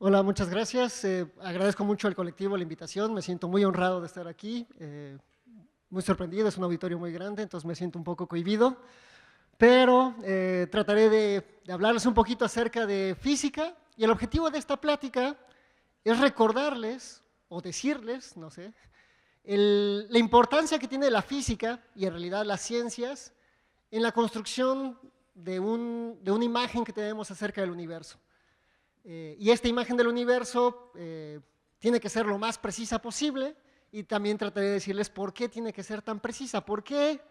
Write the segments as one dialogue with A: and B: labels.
A: Hola, muchas gracias. Agradezco mucho al colectivo la invitación. Me siento muy honrado de estar aquí. Muy sorprendido, es un auditorio muy grande, entonces me siento un poco cohibido. Pero trataré de hablarles un poquito acerca de física. Y el objetivo de esta plática es recordarles o decirles, no sé, la importancia que tiene la física y en realidad las ciencias en la construcción de una imagen que tenemos acerca del universo. Y esta imagen del universo tiene que ser lo más precisa posible y también trataré de decirles por qué tiene que ser tan precisa, por qué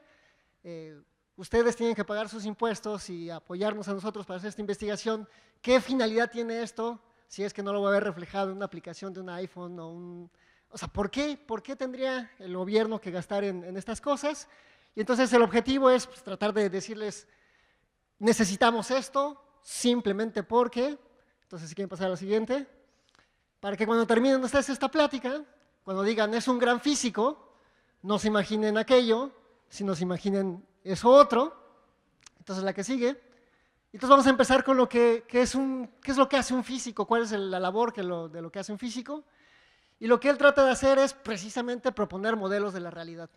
A: ustedes tienen que pagar sus impuestos y apoyarnos a nosotros para hacer esta investigación, qué finalidad tiene esto, si es que no lo va a ver reflejado en una aplicación de un iPhone o un... O sea, ¿por qué tendría el gobierno que gastar en estas cosas? Y entonces el objetivo es pues, tratar de decirles, necesitamos esto simplemente porque... Entonces, si quieren pasar a la siguiente, para que cuando terminen ustedes esta plática, cuando digan es un gran físico, no se imaginen aquello, sino se imaginen eso otro. Entonces, la que sigue. Entonces, vamos a empezar con qué es lo que hace un físico, cuál es la labor de lo que hace un físico. Y lo que él trata de hacer es precisamente proponer modelos de la realidad.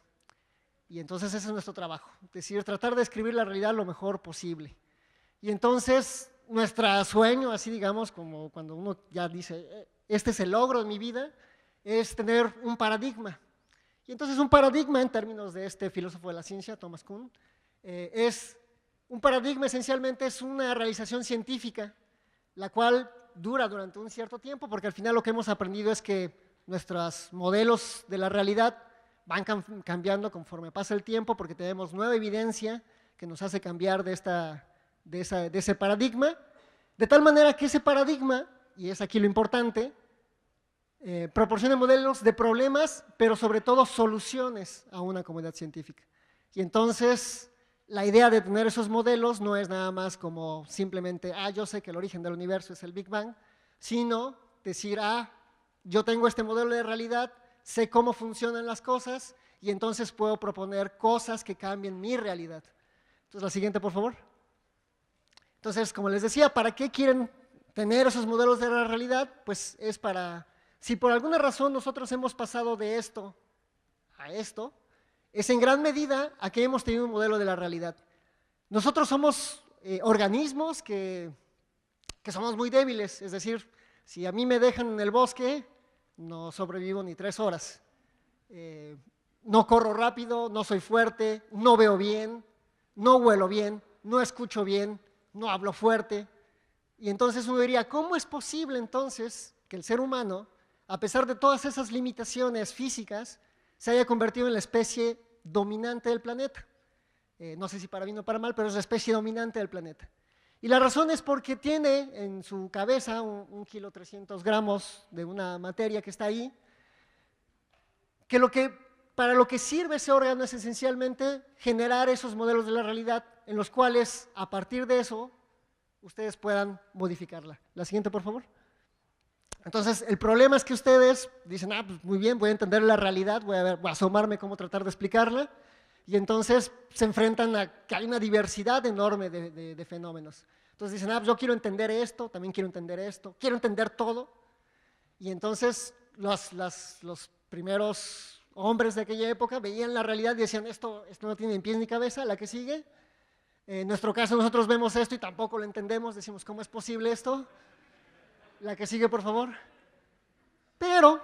A: Y entonces ese es nuestro trabajo, es decir, tratar de describir la realidad lo mejor posible. Y entonces nuestro sueño, así digamos, como cuando uno ya dice, este es el logro de mi vida, es tener un paradigma. Y entonces un paradigma, en términos de este filósofo de la ciencia, Thomas Kuhn, un paradigma esencialmente es una realización científica, la cual dura durante un cierto tiempo, porque al final lo que hemos aprendido es que nuestros modelos de la realidad van cambiando conforme pasa el tiempo, porque tenemos nueva evidencia que nos hace cambiar de ese paradigma, de tal manera que ese paradigma, y es aquí lo importante, proporciona modelos de problemas, pero sobre todo soluciones a una comunidad científica. Y entonces, la idea de tener esos modelos no es nada más como simplemente, yo sé que el origen del universo es el Big Bang, sino decir, yo tengo este modelo de realidad, sé cómo funcionan las cosas, y entonces puedo proponer cosas que cambien mi realidad. Entonces, la siguiente, por favor. Entonces, como les decía, ¿para qué quieren tener esos modelos de la realidad? Pues es para, si por alguna razón nosotros hemos pasado de esto a esto, es en gran medida a que hemos tenido un modelo de la realidad. Nosotros somos organismos que somos muy débiles, es decir, si a mí me dejan en el bosque, no sobrevivo ni 3 horas. No corro rápido, no soy fuerte, no veo bien, no huelo bien, no escucho bien, no hablo fuerte. Y entonces uno diría, ¿cómo es posible entonces que el ser humano, a pesar de todas esas limitaciones físicas, se haya convertido en la especie dominante del planeta? No sé si para bien o para mal, pero es la especie dominante del planeta. Y la razón es porque tiene en su cabeza 1,3 kg de una materia que está ahí, para lo que sirve ese órgano es esencialmente generar esos modelos de la realidad en los cuales, a partir de eso, ustedes puedan modificarla. La siguiente, por favor. Entonces, el problema es que ustedes dicen, pues muy bien, voy a entender la realidad, voy a asomarme cómo tratar de explicarla, y entonces se enfrentan a que hay una diversidad enorme de fenómenos. Entonces dicen, yo quiero entender esto, también quiero entender esto, quiero entender todo, y entonces los primeros hombres de aquella época veían la realidad y decían, esto no tiene ni pies ni cabeza. La que sigue, en nuestro caso nosotros vemos esto y tampoco lo entendemos, decimos, ¿cómo es posible esto? La que sigue, por favor. Pero,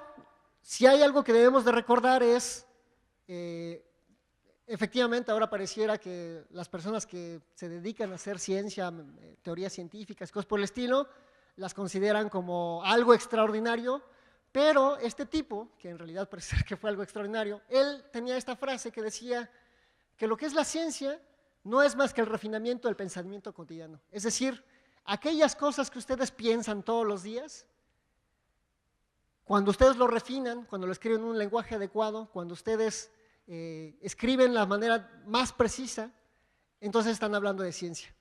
A: si hay algo que debemos de recordar es, efectivamente ahora pareciera que las personas que se dedican a hacer ciencia, teorías científicas, cosas por el estilo, las consideran como algo extraordinario, pero este tipo, que en realidad parece ser que fue algo extraordinario, él tenía esta frase que decía que lo que es la ciencia no es más que el refinamiento del pensamiento cotidiano. Es decir, aquellas cosas que ustedes piensan todos los días, cuando ustedes lo refinan, cuando lo escriben en un lenguaje adecuado, cuando ustedes escriben la manera más precisa, entonces están hablando de ciencia.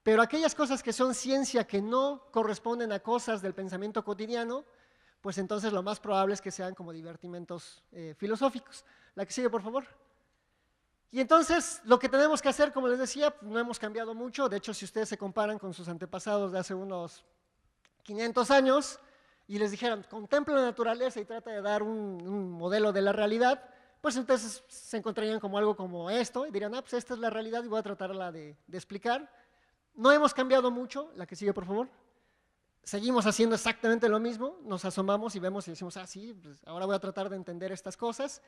A: Pero aquellas cosas que son ciencia que no corresponden a cosas del pensamiento cotidiano, pues entonces lo más probable es que sean como divertimentos filosóficos. La que sigue, por favor. Y entonces lo que tenemos que hacer, como les decía, no hemos cambiado mucho. De hecho, si ustedes se comparan con sus antepasados de hace unos 500 años, y les dijeran, contempla la naturaleza y trata de dar un modelo de la realidad, pues entonces se encontrarían como algo como esto y dirían, ah, pues esta es la realidad y voy a tratarla de explicar. No hemos cambiado mucho, la que sigue por favor. Seguimos haciendo exactamente lo mismo, nos asomamos y vemos y decimos, ah, sí, pues ahora voy a tratar de entender estas cosas.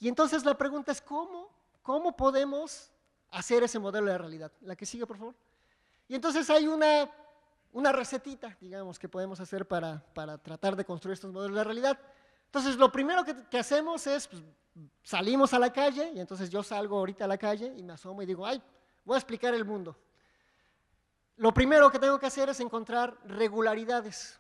A: Y entonces la pregunta es, ¿cómo podemos hacer ese modelo de realidad? La que sigue, por favor. Y entonces hay una recetita, digamos, que podemos hacer para tratar de construir estos modelos de realidad. Entonces, lo primero que hacemos es, pues, salimos a la calle, y entonces yo salgo ahorita a la calle y me asomo y digo, ay, voy a explicar el mundo. Lo primero que tengo que hacer es encontrar regularidades.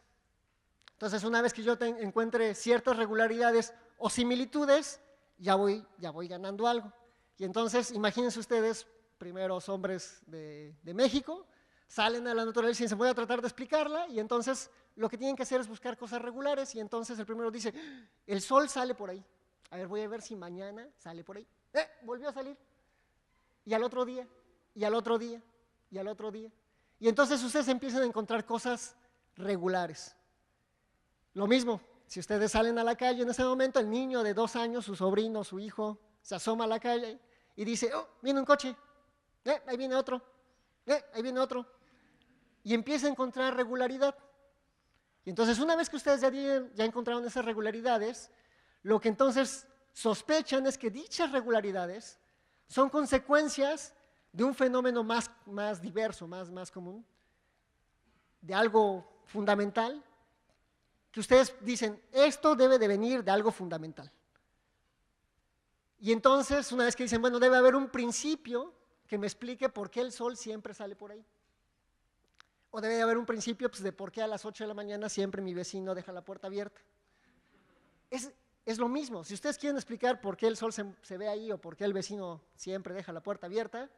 A: Entonces, una vez que yo encuentre ciertas regularidades o similitudes, ya voy ganando algo. Y entonces, imagínense ustedes, primeros hombres de México, salen a la naturaleza y dicen, voy a tratar de explicarla, y entonces lo que tienen que hacer es buscar cosas regulares, y entonces el primero dice, el sol sale por ahí. A ver, voy a ver si mañana sale por ahí. Volvió a salir. Y al otro día, y al otro día, y al otro día. Y entonces ustedes empiezan a encontrar cosas regulares. Lo mismo, si ustedes salen a la calle en ese momento, el niño de 2 años, su sobrino, su hijo, se asoma a la calle y dice, oh, viene un coche, ahí viene otro, ahí viene otro. Y empieza a encontrar regularidad. Y entonces una vez que ustedes ya encontraron esas regularidades, lo que entonces sospechan es que dichas regularidades son consecuencias de un fenómeno más diverso, más común, de algo fundamental, que ustedes dicen, esto debe de venir de algo fundamental. Y entonces, una vez que dicen, bueno, debe haber un principio que me explique por qué el sol siempre sale por ahí. O debe de haber un principio, pues, de por qué a las 8 de la mañana siempre mi vecino deja la puerta abierta. Es lo mismo. Si ustedes quieren explicar por qué el sol se ve ahí o por qué el vecino siempre deja la puerta abierta,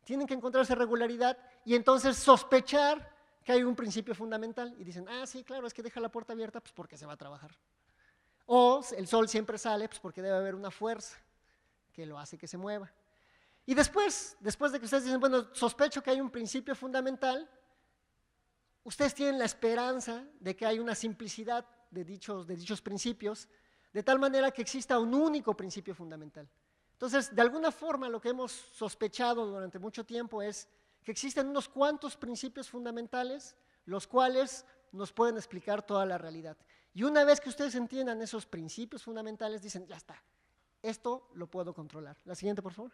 A: tienen que encontrar esa regularidad y entonces sospechar que hay un principio fundamental. Y dicen, ah, sí, claro, es que deja la puerta abierta pues porque se va a trabajar. O el sol siempre sale pues porque debe haber una fuerza que lo hace que se mueva. Y después de que ustedes dicen, bueno, sospecho que hay un principio fundamental, ustedes tienen la esperanza de que hay una simplicidad de dichos principios, de tal manera que exista un único principio fundamental. Entonces, de alguna forma, lo que hemos sospechado durante mucho tiempo es que existen unos cuantos principios fundamentales, los cuales nos pueden explicar toda la realidad. Y una vez que ustedes entiendan esos principios fundamentales, dicen, ya está, esto lo puedo controlar. La siguiente, por favor.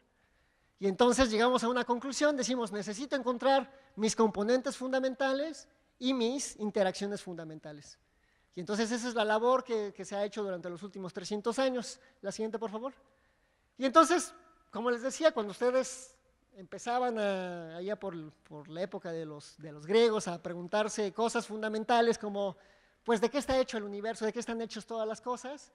A: Y entonces llegamos a una conclusión, decimos, necesito encontrar mis componentes fundamentales y mis interacciones fundamentales. Y entonces esa es la labor que se ha hecho durante los últimos 300 años. La siguiente, por favor. Y entonces, como les decía, cuando ustedes empezaban allá por la época de los griegos a preguntarse cosas fundamentales como, pues, ¿de qué está hecho el universo? ¿De qué están hechas todas las cosas?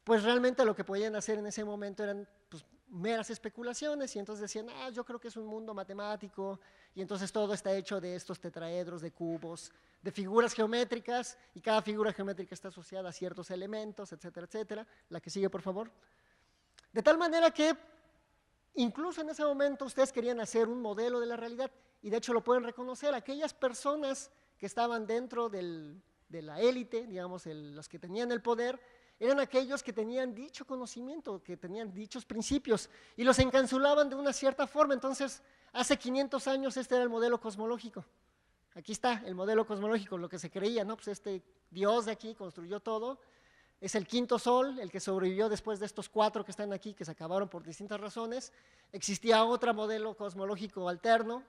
A: Pues realmente lo que podían hacer en ese momento eran, pues, meras especulaciones, y entonces decían, ah, yo creo que es un mundo matemático, y entonces todo está hecho de estos tetraedros, de cubos, de figuras geométricas, y cada figura geométrica está asociada a ciertos elementos, etcétera, etcétera. La que sigue, por favor. De tal manera que incluso en ese momento ustedes querían hacer un modelo de la realidad, y de hecho lo pueden reconocer, aquellas personas que estaban dentro de la élite, digamos, los que tenían el poder, eran aquellos que tenían dicho conocimiento, que tenían dichos principios, y los encapsulaban de una cierta forma. Entonces, hace 500 años este era el modelo cosmológico. Aquí está el modelo cosmológico, lo que se creía, ¿no? Pues este Dios de aquí construyó todo, es el quinto sol, el que sobrevivió después de estos 4 que están aquí, que se acabaron por distintas razones. Existía otro modelo cosmológico alterno,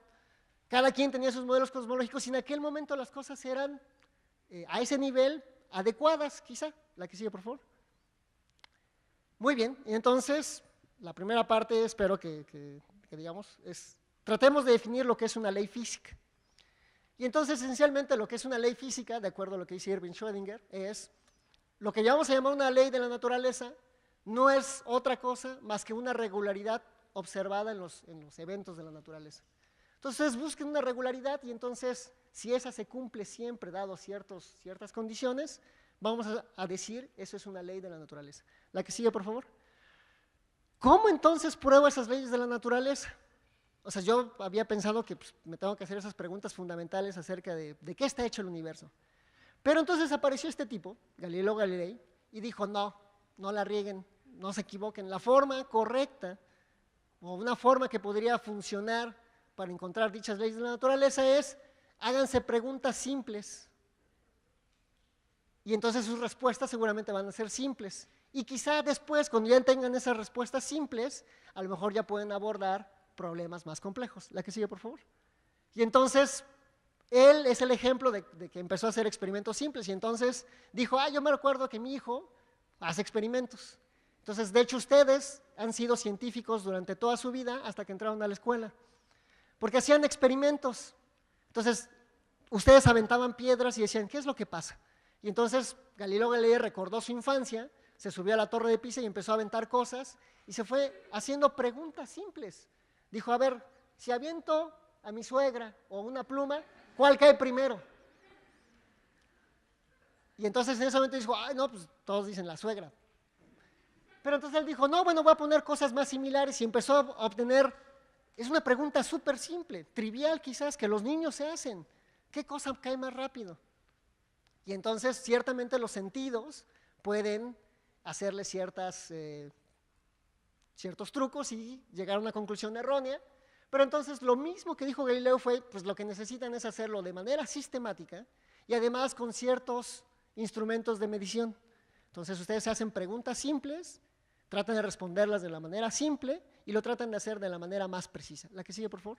A: cada quien tenía sus modelos cosmológicos, y en aquel momento las cosas eran a ese nivel adecuadas, quizá. La que sigue, por favor. Muy bien, y entonces, la primera parte, espero que digamos, es, tratemos de definir lo que es una ley física. Y entonces, esencialmente, lo que es una ley física, de acuerdo a lo que dice Erwin Schrödinger, es lo que vamos a llamar una ley de la naturaleza, no es otra cosa más que una regularidad observada en los eventos de la naturaleza. Entonces, busquen una regularidad, y entonces, si esa se cumple siempre, dado ciertas condiciones, vamos a decir, eso es una ley de la naturaleza. La que sigue, por favor. ¿Cómo entonces pruebo esas leyes de la naturaleza? O sea, yo había pensado que pues, me tengo que hacer esas preguntas fundamentales acerca de qué está hecho el universo. Pero entonces apareció este tipo, Galileo Galilei, y dijo, no, no la rieguen, no se equivoquen, la forma correcta o una forma que podría funcionar para encontrar dichas leyes de la naturaleza es, háganse preguntas simples. Y entonces sus respuestas seguramente van a ser simples. Y quizá después, cuando ya tengan esas respuestas simples, a lo mejor ya pueden abordar problemas más complejos. La que sigue, por favor. Y entonces, él es el ejemplo de que empezó a hacer experimentos simples. Y entonces dijo, yo me recuerdo que mi hijo hace experimentos. Entonces, de hecho, ustedes han sido científicos durante toda su vida hasta que entraron a la escuela. Porque hacían experimentos. Entonces, ustedes aventaban piedras y decían, ¿qué es lo que pasa? Y entonces Galileo Galilei recordó su infancia, se subió a la torre de Pisa y empezó a aventar cosas y se fue haciendo preguntas simples. Dijo, a ver, si aviento a mi suegra o una pluma, ¿cuál cae primero? Y entonces en ese momento dijo, ay no, pues todos dicen la suegra. Pero entonces él dijo, no, bueno, voy a poner cosas más similares y empezó a obtener, es una pregunta súper simple, trivial quizás, que los niños se hacen. ¿Qué cosa cae más rápido? Y entonces, ciertamente los sentidos pueden hacerle ciertos trucos y llegar a una conclusión errónea, pero entonces lo mismo que dijo Galileo fue, pues lo que necesitan es hacerlo de manera sistemática y además con ciertos instrumentos de medición. Entonces ustedes se hacen preguntas simples, tratan de responderlas de la manera simple y lo tratan de hacer de la manera más precisa. La que sigue, por favor.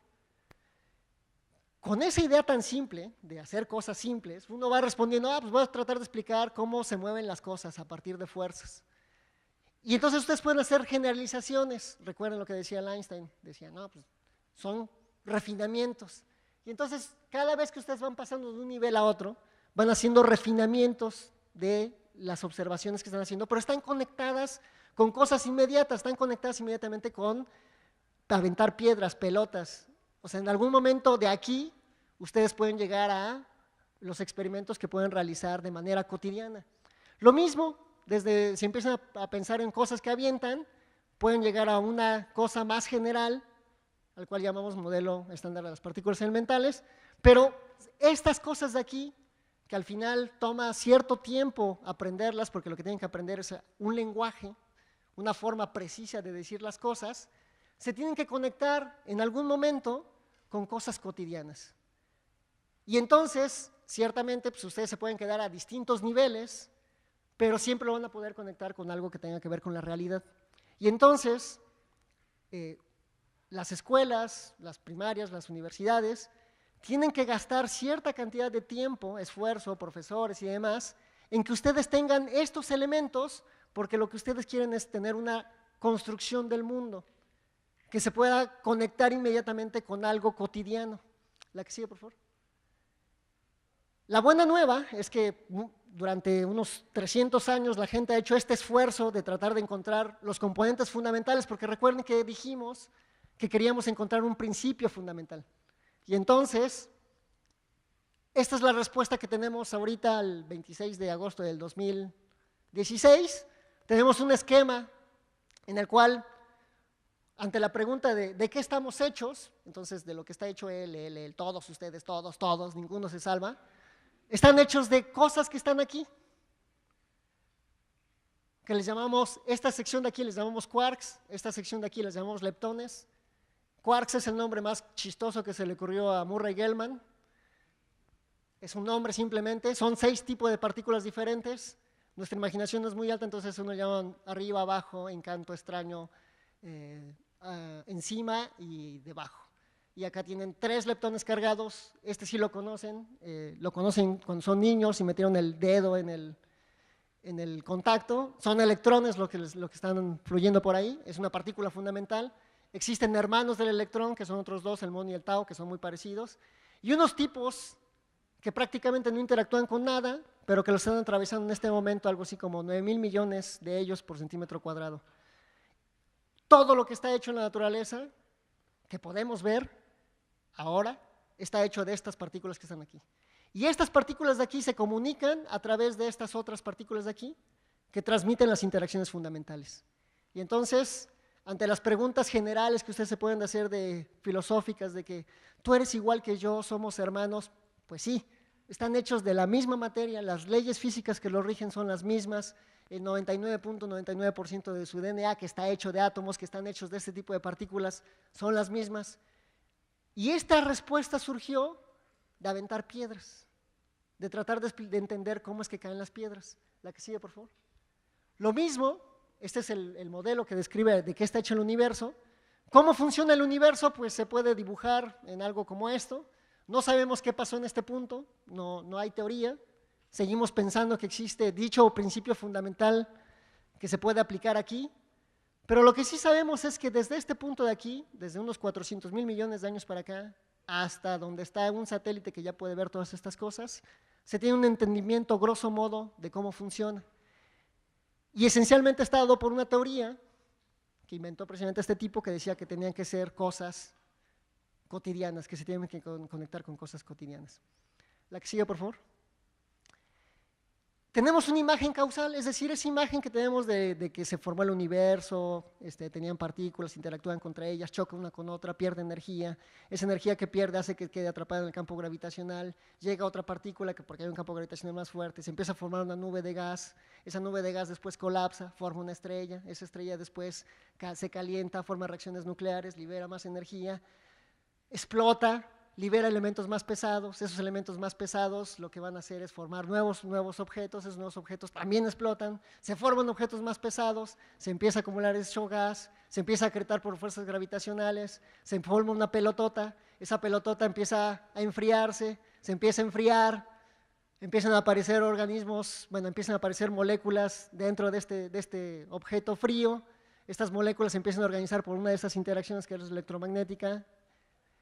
A: Con esa idea tan simple de hacer cosas simples, uno va respondiendo, pues voy a tratar de explicar cómo se mueven las cosas a partir de fuerzas. Y entonces ustedes pueden hacer generalizaciones. Recuerden lo que decía Einstein, decía, no, pues son refinamientos. Y entonces cada vez que ustedes van pasando de un nivel a otro, van haciendo refinamientos de las observaciones que están haciendo, pero están conectadas con cosas inmediatas, están conectadas inmediatamente con aventar piedras, pelotas. O sea, en algún momento de aquí, ustedes pueden llegar a los experimentos que pueden realizar de manera cotidiana. Lo mismo, si empiezan a pensar en cosas que avientan, pueden llegar a una cosa más general, al cual llamamos modelo estándar de las partículas elementales, pero estas cosas de aquí, que al final toma cierto tiempo aprenderlas, porque lo que tienen que aprender es un lenguaje, una forma precisa de decir las cosas, se tienen que conectar en algún momento con cosas cotidianas. Y entonces, ciertamente, pues ustedes se pueden quedar a distintos niveles, pero siempre lo van a poder conectar con algo que tenga que ver con la realidad. Y entonces, las escuelas, las primarias, las universidades, tienen que gastar cierta cantidad de tiempo, esfuerzo, profesores y demás, en que ustedes tengan estos elementos, porque lo que ustedes quieren es tener una construcción del mundo que se pueda conectar inmediatamente con algo cotidiano. La que sigue, por favor. La buena nueva es que durante unos 300 años la gente ha hecho este esfuerzo de tratar de encontrar los componentes fundamentales, porque recuerden que dijimos que queríamos encontrar un principio fundamental. Y entonces, esta es la respuesta que tenemos ahorita, el 26 de agosto del 2016. Tenemos un esquema en el cual, ante la pregunta de qué estamos hechos, entonces de lo que está hecho él, todos ustedes, todos, ninguno se salva, están hechos de cosas que están aquí, que les llamamos, esta sección de aquí les llamamos quarks, esta sección de aquí les llamamos leptones. Quarks es el nombre más chistoso que se le ocurrió a Murray Gell-Mann, es un nombre simplemente, son 6 tipos de partículas diferentes, nuestra imaginación es muy alta, entonces uno llama arriba, abajo, encanto, extraño, encima y debajo. Y acá tienen 3 leptones cargados, este sí lo conocen cuando son niños y metieron el dedo en el contacto, son electrones lo que están fluyendo por ahí, es una partícula fundamental. Existen hermanos del electrón, que son otros 2, el muon y el tau, que son muy parecidos, y unos tipos que prácticamente no interactúan con nada, pero que lo están atravesando en este momento, algo así como 9,000 millones de ellos por centímetro cuadrado. Todo lo que está hecho en la naturaleza, que podemos ver ahora, está hecho de estas partículas que están aquí. Y estas partículas de aquí se comunican a través de estas otras partículas de aquí, que transmiten las interacciones fundamentales. Y entonces, ante las preguntas generales que ustedes se pueden hacer filosóficas, de que tú eres igual que yo, somos hermanos, pues sí, están hechos de la misma materia, las leyes físicas que los rigen son las mismas, el 99.99% de su DNA que está hecho de átomos, que están hechos de este tipo de partículas, son las mismas. Y esta respuesta surgió de aventar piedras, de tratar de entender cómo es que caen las piedras. La que sigue, por favor. Lo mismo, este es el modelo que describe de qué está hecho el universo. ¿Cómo funciona el universo? Pues se puede dibujar en algo como esto. No sabemos qué pasó en este punto, no hay teoría. Seguimos pensando que existe dicho principio fundamental que se puede aplicar aquí. Pero lo que sí sabemos es que desde este punto de aquí, desde unos 400,000 millones de años para acá, hasta donde está un satélite que ya puede ver todas estas cosas, se tiene un entendimiento grosso modo de cómo funciona. Y esencialmente está dado por una teoría que inventó precisamente este tipo que decía que tenían que ser cosas cotidianas, que se tienen que conectar con cosas cotidianas. La que sigue, por favor. Tenemos una imagen causal, es decir, esa imagen que tenemos de que se formó el universo, tenían partículas, interactúan contra ellas, chocan una con otra, pierde energía, esa energía que pierde hace que quede atrapada en el campo gravitacional, llega otra partícula que porque hay un campo gravitacional más fuerte, se empieza a formar una nube de gas, esa nube de gas después colapsa, forma una estrella, esa estrella después se calienta, forma reacciones nucleares, libera más energía, explota, libera elementos más pesados, esos elementos más pesados lo que van a hacer es formar nuevos objetos, esos nuevos objetos también explotan, se forman objetos más pesados, se empieza a acumular ese gas, se empieza a acretar por fuerzas gravitacionales, se forma una pelotota, esa pelotota empieza a enfriarse, se empieza a enfriar, empiezan a aparecer organismos, bueno, empiezan a aparecer moléculas dentro de este objeto frío, estas moléculas se empiezan a organizar por una de esas interacciones que es electromagnética,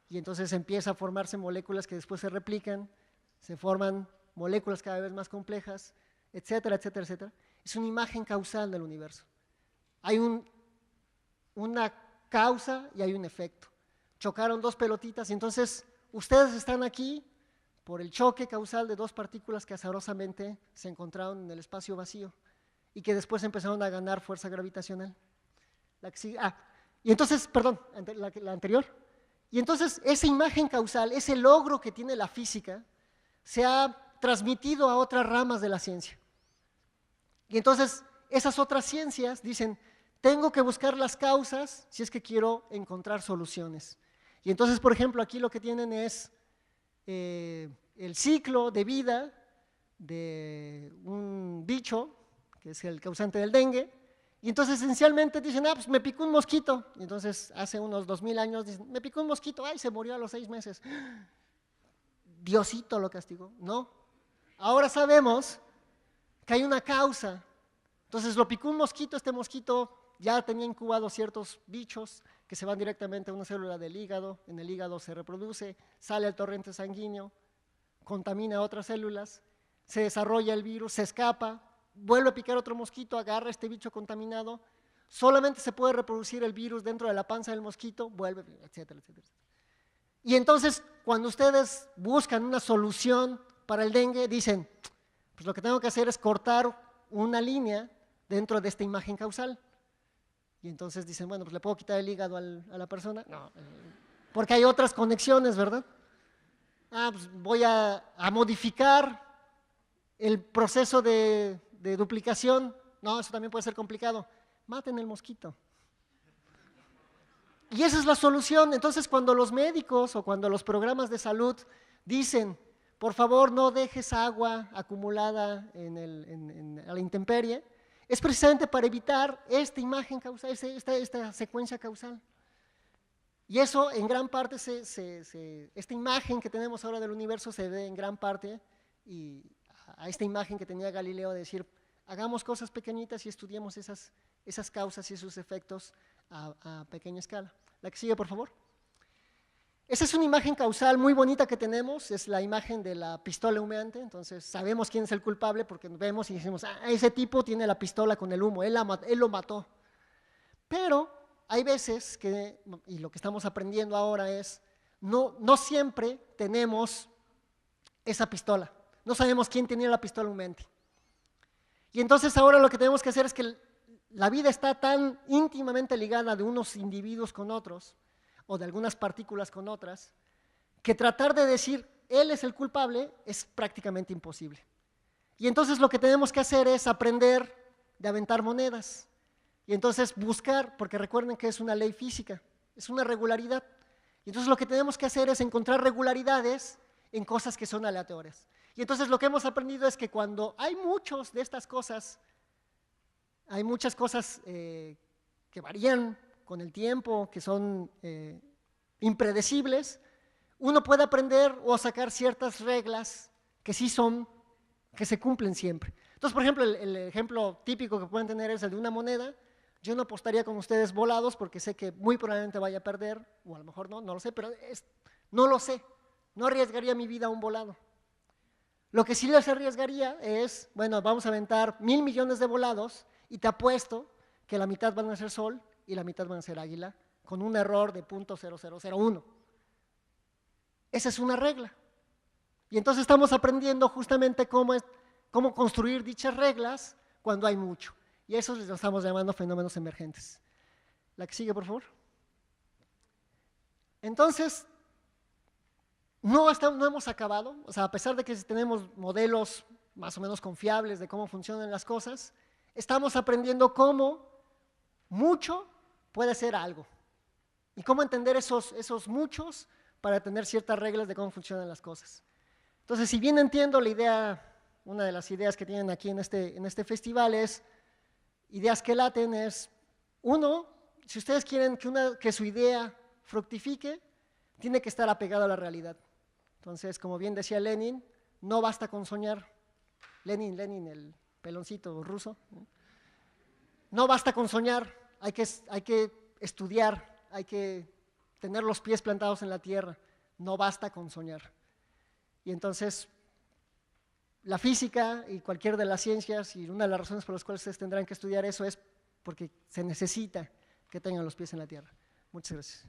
A: y entonces empieza a formarse moléculas que después se replican, se forman moléculas cada vez más complejas, etcétera, etcétera, etcétera. Es una imagen causal del universo. Hay una causa y hay un efecto. Chocaron dos pelotitas y entonces ustedes están aquí por el choque causal de dos partículas que azarosamente se encontraron en el espacio vacío y que después empezaron a ganar fuerza gravitacional. Y entonces, perdón, la anterior. Y entonces esa imagen causal, ese logro que tiene la física, se ha transmitido a otras ramas de la ciencia. Y entonces esas otras ciencias dicen, tengo que buscar las causas si es que quiero encontrar soluciones. Y entonces, por ejemplo, aquí lo que tienen es el ciclo de vida de un bicho, que es el causante del dengue, y entonces esencialmente dicen, pues me picó un mosquito. Y entonces hace unos 2000 años dicen, me picó un mosquito, ay, se murió a los 6 meses. Diosito lo castigó. No. Ahora sabemos que hay una causa. Entonces lo picó un mosquito, este mosquito ya tenía incubados ciertos bichos que se van directamente a una célula del hígado, en el hígado se reproduce, sale al torrente sanguíneo, contamina otras células, se desarrolla el virus, se escapa, vuelve a picar otro mosquito, agarra este bicho contaminado, solamente se puede reproducir el virus dentro de la panza del mosquito, vuelve, etcétera, etcétera. Y entonces, cuando ustedes buscan una solución para el dengue, dicen, pues lo que tengo que hacer es cortar una línea dentro de esta imagen causal. Y entonces dicen, bueno, pues le puedo quitar el hígado a la persona. No, porque hay otras conexiones, ¿verdad? Pues voy a modificar el proceso de duplicación, no, eso también puede ser complicado, maten el mosquito. Y esa es la solución. Entonces, cuando los médicos o cuando los programas de salud dicen, por favor, no dejes agua acumulada a la intemperie, es precisamente para evitar esta imagen causal, esta secuencia causal. Y eso, en gran parte, esta imagen que tenemos ahora del universo se debe en gran parte a esta imagen que tenía Galileo de decir, hagamos cosas pequeñitas y estudiemos esas causas y sus efectos a pequeña escala. La que sigue, por favor. Esa es una imagen causal muy bonita que tenemos, es la imagen de la pistola humeante, entonces sabemos quién es el culpable porque vemos y decimos, ese tipo tiene la pistola con el humo, él lo mató. Pero hay veces que, y lo que estamos aprendiendo ahora es, no siempre tenemos esa pistola. No sabemos quién tenía la pistola humeante. Y entonces ahora lo que tenemos que hacer es que la vida está tan íntimamente ligada de unos individuos con otros, o de algunas partículas con otras, que tratar de decir, él es el culpable, es prácticamente imposible. Y entonces lo que tenemos que hacer es aprender de aventar monedas. Y entonces buscar, porque recuerden que es una ley física, es una regularidad. Y entonces lo que tenemos que hacer es encontrar regularidades en cosas que son aleatorias. Y entonces lo que hemos aprendido es que cuando hay muchos de estas cosas, hay muchas cosas que varían con el tiempo, que son impredecibles, uno puede aprender o sacar ciertas reglas que sí son, que se cumplen siempre. Entonces, por ejemplo, el ejemplo típico que pueden tener es el de una moneda. Yo no apostaría con ustedes volados porque sé que muy probablemente vaya a perder, o a lo mejor no, no lo sé, pero no lo sé. No arriesgaría mi vida a un volado. Lo que sí les arriesgaría es, bueno, vamos a aventar 1,000 millones de volados y te apuesto que la mitad van a ser sol y la mitad van a ser águila, con un error de 0.0001. Esa es una regla. Y entonces estamos aprendiendo justamente cómo construir dichas reglas cuando hay mucho. Y eso les estamos llamando fenómenos emergentes. La que sigue, por favor. Entonces, no hemos acabado, o sea, a pesar de que tenemos modelos más o menos confiables de cómo funcionan las cosas, estamos aprendiendo cómo mucho puede ser algo y cómo entender esos muchos para tener ciertas reglas de cómo funcionan las cosas. Entonces, si bien entiendo la idea, una de las ideas que tienen aquí en este festival es, ideas que laten es, uno, si ustedes quieren que su idea fructifique, tiene que estar apegado a la realidad. Entonces, como bien decía Lenin, no basta con soñar. Lenin, el peloncito ruso. No basta con soñar, hay que estudiar, hay que tener los pies plantados en la tierra. No basta con soñar. Y entonces, la física y cualquier de las ciencias, y una de las razones por las cuales ustedes tendrán que estudiar eso es porque se necesita que tengan los pies en la tierra. Muchas gracias.